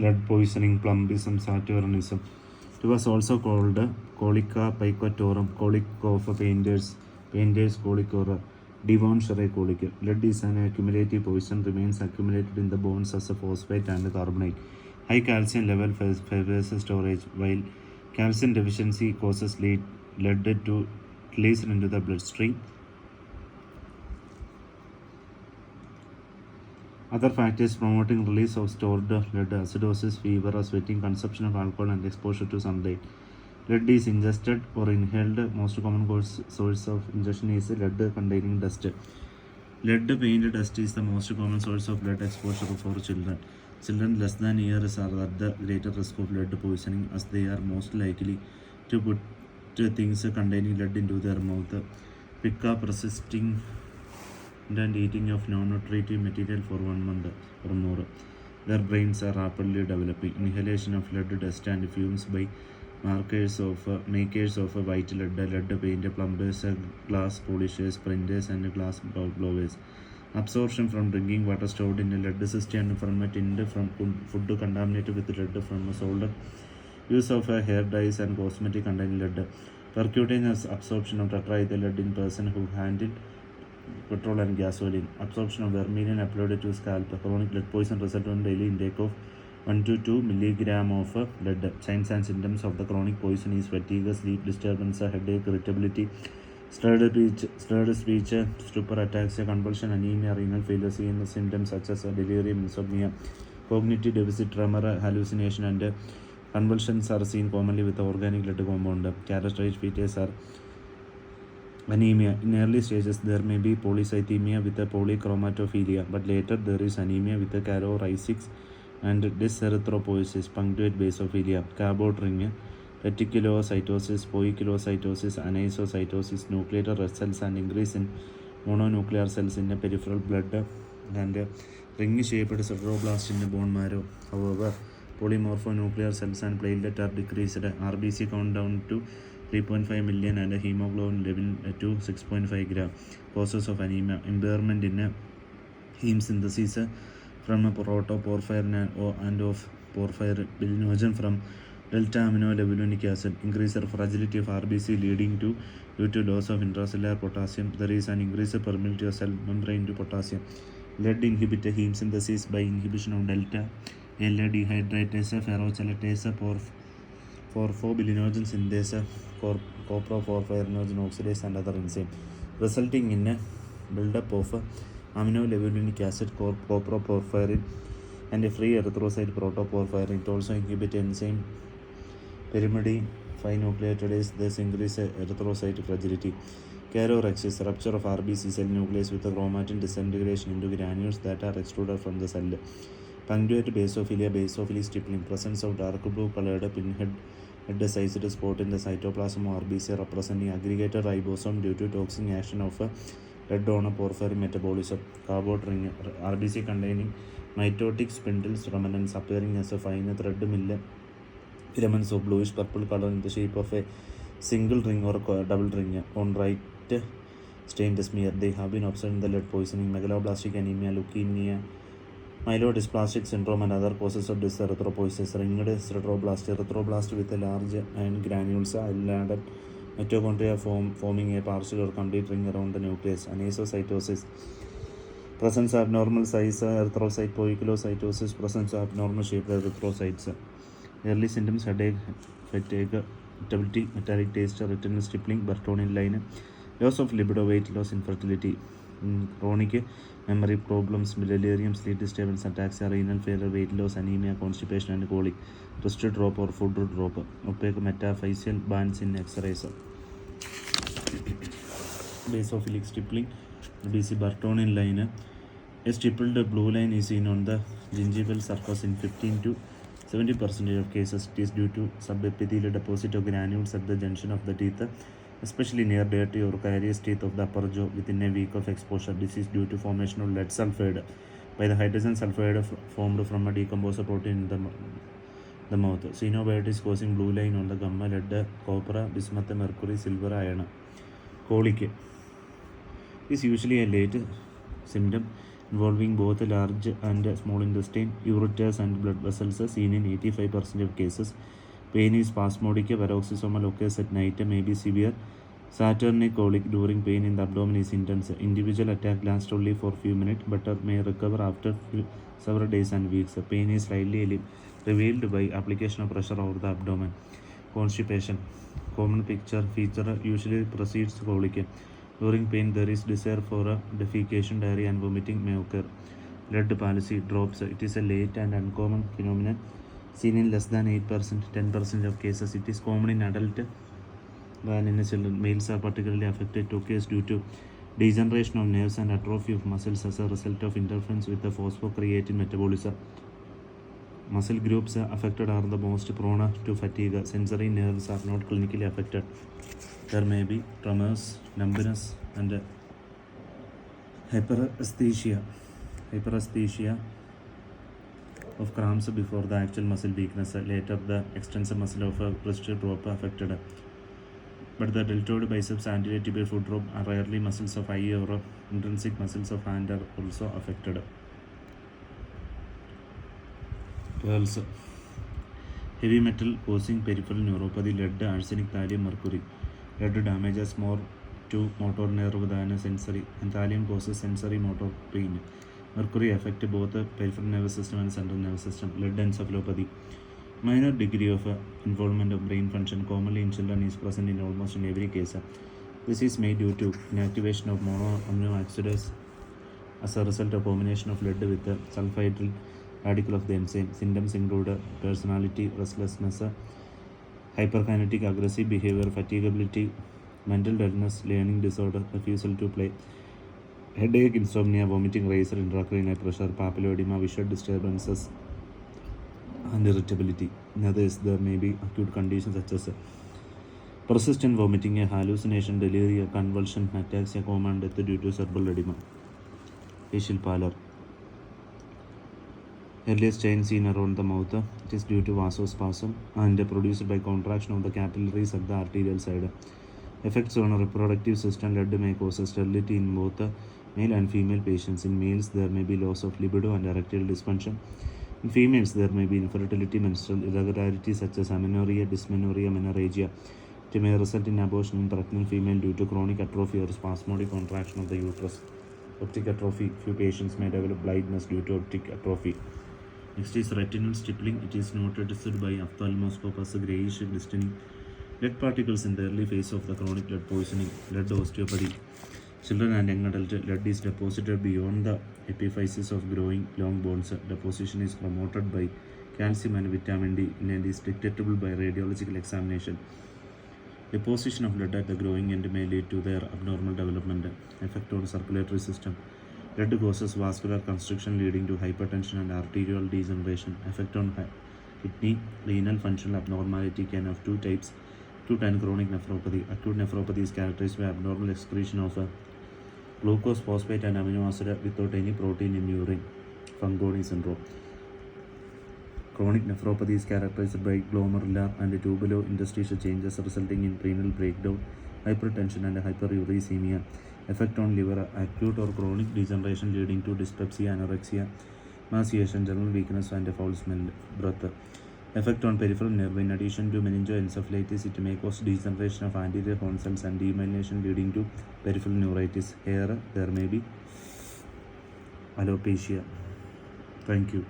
lead poisoning, plumbism, saturnism. It was also called colica picotorum, colic of painters, colic or Devonshire colic. Lead is an accumulative poison, remains accumulated in the bones as a phosphate and carbonate. High calcium level favors storage, while calcium deficiency causes lead to release into the bloodstream. Other factors promoting release of stored lead: acidosis, fever, sweating, consumption of alcohol, and exposure to sunlight. Lead is ingested or inhaled. Most common source of ingestion is lead-containing dust. Lead-paint dust is the most common source of lead exposure for children. Children less than years are at the greater risk of lead poisoning, as they are most likely to put things containing lead into their mouth, pick up resisting and eating of non-nutritive material for 1 month or more. Their brains are rapidly developing. Inhalation of lead dust and fumes by makers of white lead paint, plumbers, glass polishers, printers, and glass blowers. Absorption from drinking water stored in a lead cistern from a tin, from food contaminated with lead, from a solder. Use of hair dyes and cosmetic containing lead. Percutaneous absorption of tetraethyl lead in person who handled petrol and gasoline. Absorption of vermilion applied to scalp. Chronic lead poison result in daily intake of 1 to 2 milligram of lead. Signs and symptoms of the chronic poison is fatigue, sleep disturbance, headache, irritability, slurred speech, stupor, ataxia, convulsion, anemia, renal failure. Symptoms such as delirium, insomnia, cognitive deficit, tremor, hallucination, and convulsions are seen commonly with organic lead compound. Characteristic features are anemia. In early stages, there may be polycythemia with a polychromatophilia, but later there is anemia with a chlorhydrics and dyserythropoiesis, punctuate basophilia, Cabot ring, reticulocytosis, poikilocytosis, anisocytosis, nucleated red cells, and increase in mononuclear cells in the peripheral blood, and ring-shaped sideroblast in the bone marrow. However, polymorphonuclear cells and platelet are decreased. RBC count down to 3.5 million and hemoglobin level to 6.5 gram. Causes of anemia: impairment in heme synthesis from a protoporphyrin and of porphyrin, bilinogen from delta-aminolevulinic acid. Increased fragility of RBC leading to due to loss of intracellular potassium. There is an increased permeability of cell membrane to potassium. Lead inhibits heme synthesis by inhibition of delta L dehydratase, ferrochelatase, porphobilinogen synthase, coproporphyrinogen oxidase, and other enzymes, resulting in a buildup of aminolevulinic acid, coproporphyrin, and a free erythrocyte protoporphyrin. It also inhibits enzyme pyrimidine 5-nucleotidase, thus increase erythrocyte fragility. Chlorhexis, rupture of RBC cell nucleus with a chromatin disintegration into granules that are extruded from the cell. Punctuate basophilia, stippling, presence of dark blue colored pinhead-sized spot in the cytoplasm of RBC representing aggregated ribosome due to toxic action of lead on porphyrin metabolism. Cabot ring, RBC containing mitotic spindles remnants appearing as a fine thread filaments of bluish purple color in the shape of a single ring or double ring on right stained smear. They have been observed in the lead poisoning, megaloblastic anemia, leukemia, myelodysplastic syndrome, and other causes of dyserythropoiesis. Ringed erythroblast with a large iron granules, islanded mitochondria forming a partial or complete ring around the nucleus. Anisocytosis, presence of abnormal size erythrocyte, poikilocytosis, presence of abnormal shaped erythrocytes. Early symptoms: headache, fatigue, irritability, metallic taste, retinal stippling, Burtonian line, loss of libido, weight loss, infertility. Chronic memory problems, delirium, sleep disturbance, ataxia, renal failure, weight loss, anemia, constipation, and colic, wrist drop or foot drop, opaque metaphyseal bands in X-rays. Basophilic stippling, BC Burtonian line. A stippled blue line is seen on the gingival surface in 15 to 70% of cases. It is due to subepithelial deposit of granules at the junction of the teeth, especially near dirty or carious teeth of the upper jaw within a week of exposure. This is due to formation of lead sulfide by the hydrogen sulfide formed from a decomposer protein in the mouth. Xenobiotics causing blue line on the gum, lead, copper, bismuth, mercury, silver, iron. Colic is usually a late symptom involving both large and small intestine, ureters and blood vessels seen in 85% of cases. Pain is spasmodic, paroxysmal occurs at night, may be severe. Saturnic colic during pain in the abdomen is intense. Individual attack lasts only for few minutes but may recover after several days and weeks. Pain is slightly revealed by application of pressure over the abdomen. Constipation. Common feature usually precedes colic. During pain, there is desire for defecation, diarrhea, and vomiting may occur. Blood palsy drops. It is a late and uncommon phenomenon seen in less than 8%, 10% of cases. It is common in adult than in children. Males are particularly affected. It occurs due to degeneration of nerves and atrophy of muscles as a result of interference with the phosphocreatine metabolism. Muscle groups affected are the most prone to fatigue. Sensory nerves are not clinically affected. There may be tremors, numbness, and hyperesthesia of cramps before the actual muscle weakness. Later, the extensor muscle of a wrist drop affected. But the deltoid biceps, anterior tibial foot drop are rarely muscles of eye or intrinsic muscles of hand are also affected. Pearls. Heavy metal causing peripheral neuropathy, lead, arsenic, thallium, mercury. Lead damages more to motor nerve than sensory, and thallium causes sensory motor pain. Mercury affects both the peripheral nervous system and central nervous system. Lead encephalopathy. Minor degree of involvement of brain function commonly in children is present in almost in every case. This is made due to inactivation of monoamino acids as a result of combination of lead with the sulfhydryl radical of the enzyme. Symptoms include personality restlessness, hyperkinetic aggressive behavior, fatigability, mental dullness, learning disorder, refusal to play, headache, insomnia, vomiting, raised intracranial pressure, papilloedema, visual disturbances, and irritability. In others, there may be acute conditions such as persistent vomiting, hallucination, delirium, convulsion, ataxia, coma, and death due to cerebral edema. Facial pallor. Earliest change seen around the mouth. It is due to vasospasm and produced by contraction of the capillaries at the arterial side. Effects on reproductive system. Lead may cause sterility in both male and female patients. In males, there may be loss of libido and erectile dysfunction. In females, there may be infertility, menstrual irregularities such as amenorrhea, dysmenorrhea, menorrhagia. It may result in abortion in pregnant female due to chronic atrophy or spasmodic contraction of the uterus. Optic atrophy. Few patients may develop blindness due to optic atrophy. Next is retinal stippling. It is noticed by ophthalmoscope as a grayish glistening lead particles in the early phase of the chronic lead poisoning. Lead osteopathy. Children and young adult, lead is deposited beyond the epiphysis of growing long bones. Deposition is promoted by calcium and vitamin D and is detectable by radiological examination. Deposition of lead at the growing end may lead to their abnormal development. Effect on circulatory system. Lead causes vascular constriction leading to hypertension and arterial degeneration. Effect on kidney. Renal functional abnormality can have two types. Acute and chronic nephropathy. Acute nephropathy is characterized by abnormal excretion of glucose, phosphate, and amino acid without any protein in urine. Fanconi syndrome. Chronic nephropathy is characterized by glomerular and tubulointerstitial changes resulting in renal breakdown, hypertension, and hyperuricemia. Effect on liver. Acute or chronic degeneration leading to dyspepsia, anorexia, emaciation, general weakness, and foul smell breath. Effect on peripheral nerve. In addition to meningoencephalitis, it may cause degeneration of anterior horn cells and demyelination leading to peripheral neuritis. Here, there may be alopecia. Thank you.